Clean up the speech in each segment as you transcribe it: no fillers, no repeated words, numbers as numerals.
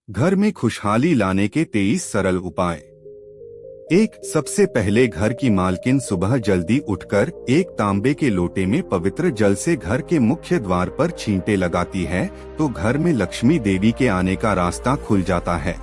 घर में खुशहाली लाने के 23 सरल उपाय। एक, सबसे पहले घर की मालकिन सुबह जल्दी उठकर एक तांबे के लोटे में पवित्र जल से घर के मुख्य द्वार पर छींटे लगाती है तो घर में लक्ष्मी देवी के आने का रास्ता खुल जाता है।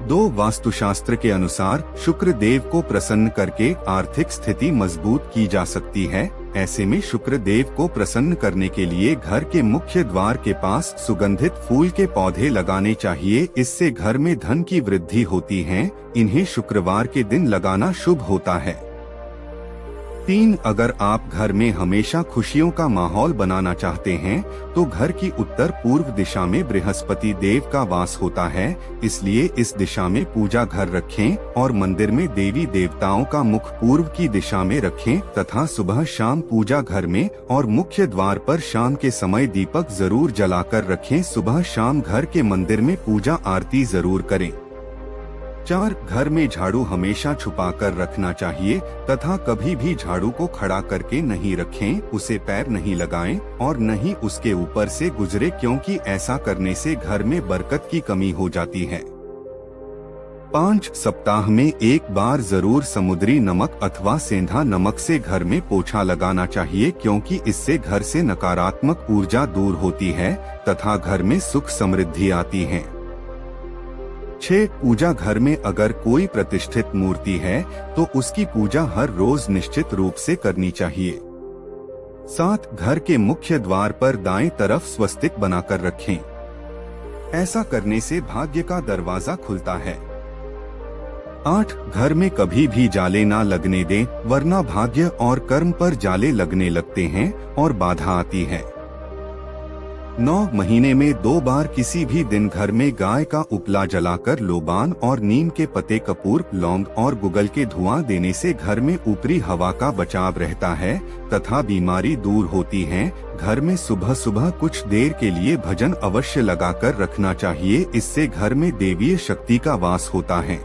2, वास्तुशास्त्र के अनुसार शुक्र देव को प्रसन्न करके आर्थिक स्थिति मजबूत की जा सकती है। ऐसे में शुक्र देव को प्रसन्न करने के लिए घर के मुख्य द्वार के पास सुगंधित फूल के पौधे लगाने चाहिए। इससे घर में धन की वृद्धि होती है। इन्हें शुक्रवार के दिन लगाना शुभ होता है। 3, अगर आप घर में हमेशा खुशियों का माहौल बनाना चाहते हैं तो घर की उत्तर पूर्व दिशा में बृहस्पति देव का वास होता है, इसलिए इस दिशा में पूजा घर रखें और मंदिर में देवी देवताओं का मुख पूर्व की दिशा में रखें तथा सुबह शाम पूजा घर में और मुख्य द्वार पर शाम के समय दीपक जरूर जलाकर रखें। सुबह शाम घर के मंदिर में पूजा आरती जरूर करें। 4, घर में झाड़ू हमेशा छुपा कर रखना चाहिए तथा कभी भी झाड़ू को खड़ा करके नहीं रखें, उसे पैर नहीं लगाएं और न ही उसके ऊपर से गुजरे, क्योंकि ऐसा करने से घर में बरकत की कमी हो जाती है। 5, सप्ताह में एक बार जरूर समुद्री नमक अथवा सेंधा नमक से घर में पोछा लगाना चाहिए, क्योंकि इससे घर से नकारात्मक ऊर्जा दूर होती है तथा घर में सुख समृद्धि आती है। 6, पूजा घर में अगर कोई प्रतिष्ठित मूर्ति है तो उसकी पूजा हर रोज निश्चित रूप से करनी चाहिए। 7, घर के मुख्य द्वार पर दाएं तरफ स्वस्तिक बनाकर रखें। ऐसा करने से भाग्य का दरवाजा खुलता है। 8, घर में कभी भी जाले ना लगने दें, वरना भाग्य और कर्म पर जाले लगने लगते हैं और बाधा आती है। 9, महीने में 2 बार किसी भी दिन घर में गाय का उपला जलाकर लोबान और नीम के पत्ते, कपूर, लौंग और गुगल के धुआं देने से घर में ऊपरी हवा का बचाव रहता है तथा बीमारी दूर होती है। घर में सुबह सुबह कुछ देर के लिए भजन अवश्य लगाकर रखना चाहिए, इससे घर में देवीय शक्ति का वास होता है।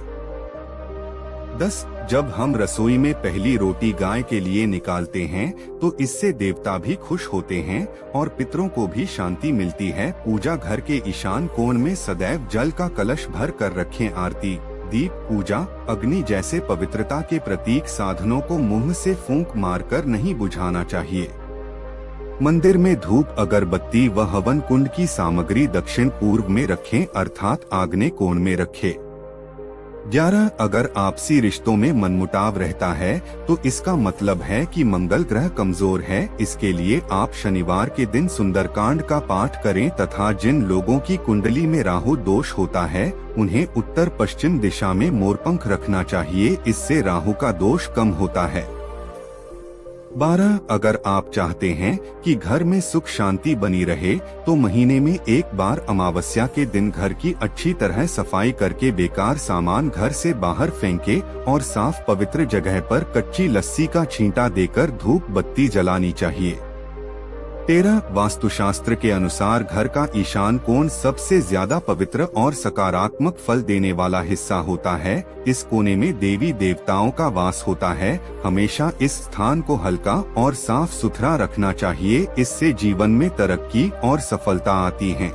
10, जब हम रसोई में पहली रोटी गाय के लिए निकालते हैं तो इससे देवता भी खुश होते हैं और पितरों को भी शांति मिलती है। पूजा घर के ईशान कोण में सदैव जल का कलश भर कर रखें। आरती, दीप, पूजा, अग्नि जैसे पवित्रता के प्रतीक साधनों को मुंह से फूंक मारकर नहीं बुझाना चाहिए। मंदिर में धूप, अगरबत्ती व हवन कुंड की सामग्री दक्षिण पूर्व में रखें, अर्थात आग्नेय कोण में रखें। 11, अगर आपसी रिश्तों में मनमुटाव रहता है तो इसका मतलब है कि मंगल ग्रह कमजोर है। इसके लिए आप शनिवार के दिन सुंदरकांड का पाठ करें तथा जिन लोगों की कुंडली में राहु दोष होता है उन्हें उत्तर पश्चिम दिशा में मोरपंख रखना चाहिए, इससे राहु का दोष कम होता है। 12, अगर आप चाहते हैं कि घर में सुख शांति बनी रहे तो महीने में एक बार अमावस्या के दिन घर की अच्छी तरह सफाई करके बेकार सामान घर से बाहर फेंके और साफ पवित्र जगह पर कच्ची लस्सी का छींटा देकर धूप बत्ती जलानी चाहिए। 13, वास्तुशास्त्र के अनुसार घर का ईशान कोण सबसे ज्यादा पवित्र और सकारात्मक फल देने वाला हिस्सा होता है। इस कोने में देवी देवताओं का वास होता है। हमेशा इस स्थान को हल्का और साफ सुथरा रखना चाहिए, इससे जीवन में तरक्की और सफलता आती है।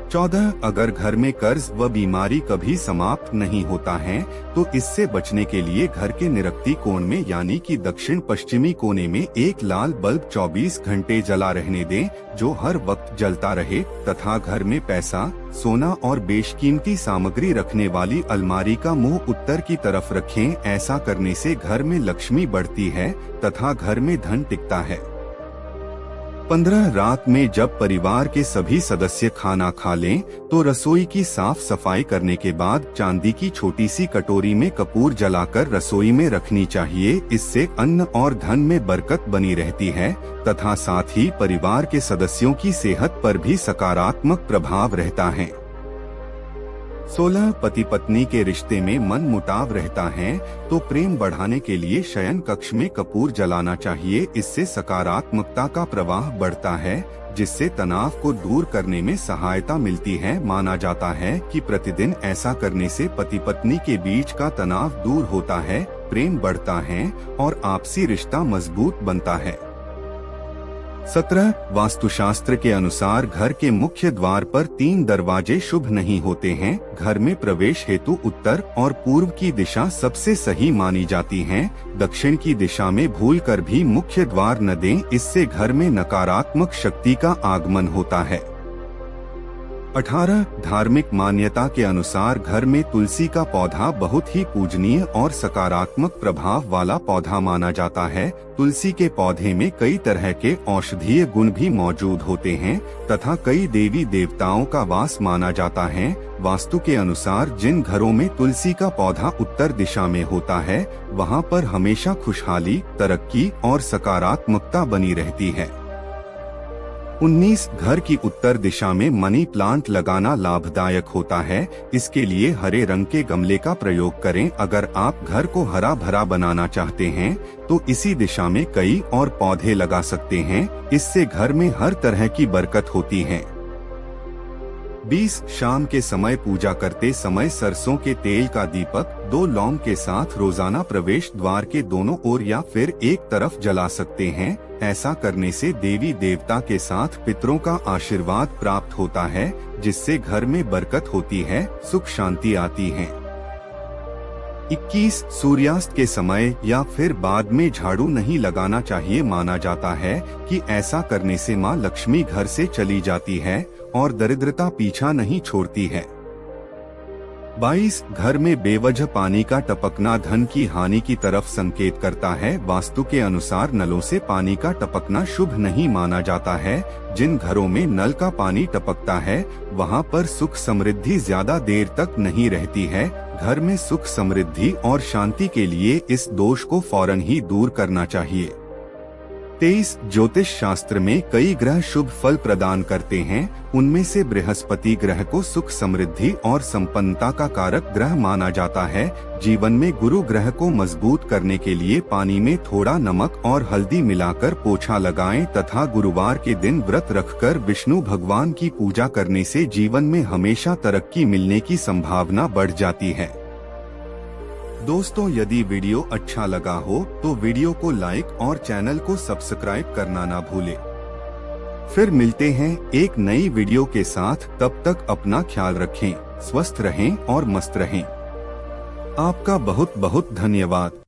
14, अगर घर में कर्ज व बीमारी कभी समाप्त नहीं होता है तो इससे बचने के लिए घर के निरक्ति कोण में यानी कि दक्षिण पश्चिमी कोने में एक लाल बल्ब 24 घंटे जला रहने दें, जो हर वक्त जलता रहे तथा घर में पैसा, सोना और बेशकीमती सामग्री रखने वाली अलमारी का मुंह उत्तर की तरफ रखें। ऐसा करने से घर में लक्ष्मी बढ़ती है तथा घर में धन टिकता है। 15, रात में जब परिवार के सभी सदस्य खाना खा लें तो रसोई की साफ सफाई करने के बाद चांदी की छोटी सी कटोरी में कपूर जलाकर रसोई में रखनी चाहिए। इससे अन्न और धन में बरकत बनी रहती है तथा साथ ही परिवार के सदस्यों की सेहत पर भी सकारात्मक प्रभाव रहता है। 16, पति पत्नी के रिश्ते में मन मुटाव रहता है तो प्रेम बढ़ाने के लिए शयन कक्ष में कपूर जलाना चाहिए। इससे सकारात्मकता का प्रवाह बढ़ता है, जिससे तनाव को दूर करने में सहायता मिलती है। माना जाता है कि प्रतिदिन ऐसा करने से पति पत्नी के बीच का तनाव दूर होता है, प्रेम बढ़ता है और आपसी रिश्ता मजबूत बनता है। 17 वास्तुशास्त्र के अनुसार घर के मुख्य द्वार पर 3 दरवाजे शुभ नहीं होते हैं। घर में प्रवेश हेतु उत्तर और पूर्व की दिशा सबसे सही मानी जाती हैं। दक्षिण की दिशा में भूलकर भी मुख्य द्वार न दें, इससे घर में नकारात्मक शक्ति का आगमन होता है। 18 धार्मिक मान्यता के अनुसार घर में तुलसी का पौधा बहुत ही पूजनीय और सकारात्मक प्रभाव वाला पौधा माना जाता है। तुलसी के पौधे में कई तरह के औषधीय गुण भी मौजूद होते हैं तथा कई देवी देवताओं का वास माना जाता है। वास्तु के अनुसार जिन घरों में तुलसी का पौधा उत्तर दिशा में होता है, वहां पर हमेशा खुशहाली, तरक्की और सकारात्मकता बनी रहती है। 19 घर की उत्तर दिशा में मनी प्लांट लगाना लाभदायक होता है। इसके लिए हरे रंग के गमले का प्रयोग करें। अगर आप घर को हरा भरा बनाना चाहते हैं तो इसी दिशा में कई और पौधे लगा सकते हैं। इससे घर में हर तरह की बरकत होती है। 20 शाम के समय पूजा करते समय सरसों के तेल का दीपक 2 लौंग के साथ रोजाना प्रवेश द्वार के दोनों ओर या फिर एक तरफ जला सकते हैं। ऐसा करने से देवी देवता के साथ पितरों का आशीर्वाद प्राप्त होता है, जिससे घर में बरकत होती है, सुख शांति आती है। 21 सूर्यास्त के समय या फिर बाद में झाड़ू नहीं लगाना चाहिए। माना जाता है कि ऐसा करने से मां लक्ष्मी घर से चली जाती है और दरिद्रता पीछा नहीं छोड़ती है। 22 घर में बेवजह पानी का टपकना धन की हानि की तरफ संकेत करता है। वास्तु के अनुसार नलों से पानी का टपकना शुभ नहीं माना जाता है। जिन घरों में नल का पानी टपकता है, वहां पर सुख समृद्धि ज्यादा देर तक नहीं रहती है। घर में सुख समृद्धि और शांति के लिए इस दोष को फौरन ही दूर करना चाहिए। 23 ज्योतिष शास्त्र में कई ग्रह शुभ फल प्रदान करते हैं। उनमें से बृहस्पति ग्रह को सुख समृद्धि और संपन्नता का कारक ग्रह माना जाता है। जीवन में गुरु ग्रह को मजबूत करने के लिए पानी में थोड़ा नमक और हल्दी मिलाकर पोछा लगाएं तथा गुरुवार के दिन व्रत रखकर विष्णु भगवान की पूजा करने से जीवन में हमेशा तरक्की मिलने की संभावना बढ़ जाती है। दोस्तों, यदि वीडियो अच्छा लगा हो तो वीडियो को लाइक और चैनल को सब्सक्राइब करना ना भूलें। फिर मिलते हैं एक नई वीडियो के साथ। तब तक अपना ख्याल रखें, स्वस्थ रहें और मस्त रहें। आपका बहुत बहुत धन्यवाद।